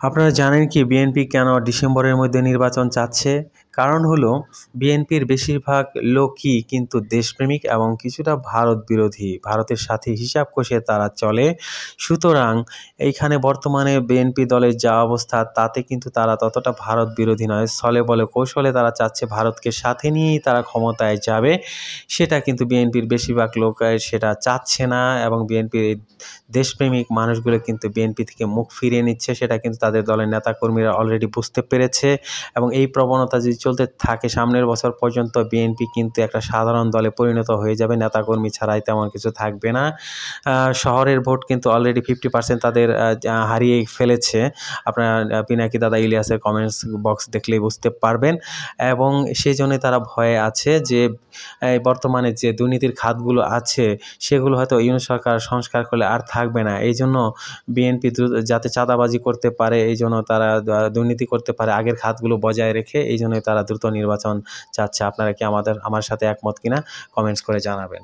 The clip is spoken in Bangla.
আপনারা জানেন কি বিএনপি কেন ডিসেম্বরের মধ্যে নির্বাচন চাচ্ছে? কারণ হলো বিএনপির বেশিরভাগ লোকই কিন্তু দেশপ্রেমিক এবং কিছুটা ভারত বিরোধী। ভারতের সাথে হিসাব কষে তারা চলে। সুতরাং এইখানে বর্তমানে বিএনপি দলের যা অবস্থা তাতে কিন্তু তারা ততটা ভারত বিরোধী নয়। ছলে বলে কৌশলে তারা চাচ্ছে ভারতকে সাথে নিয়েই তারা ক্ষমতায় যাবে। সেটা কিন্তু বিএনপির বেশিরভাগ লোক সেটা চাচ্ছে না এবং বিএনপির এই দেশপ্রেমিক মানুষগুলো কিন্তু বিএনপি থেকে মুখ ফিরিয়ে নিচ্ছে। সেটা কিন্তু তাদের দলের নেতাকর্মীরা অলরেডি বুঝতে পেরেছে এবং এই প্রবণতা যদি চলতে থাকে সামনের বছর পর্যন্ত বিএনপি কিন্তু একটা সাধারণ দলে পরিণত হয়ে যাবে। নেতাকর্মী ছাড়াই তেমন কিছু থাকবে না। শহরের ভোট কিন্তু অলরেডি 50% তাদের হারিয়ে ফেলেছে। আপনারা পিনাকি দাদা ইলিয়াসের কমেন্টস বক্স দেখলেই বুঝতে পারবেন এবং সেই জন্যই তারা ভয়ে আছে যে বর্তমানে যে দুর্নীতির খাতগুলো আছে সেগুলো হয়তো ইউনূস সরকার সংস্কার করলে আর থাকবে না। এই জন্য বিএনপি যাতে চাঁদাবাজি করতে পারে, এই জন্য তারা দুর্নীতি করতে পারে আগের খাতগুলো বজায় রেখে, এই জন্যই তারা দ্রুত নির্বাচন চাচ্ছে। আপনারা কি আমার সাথে একমত কিনা কমেন্টস করে জানাবেন।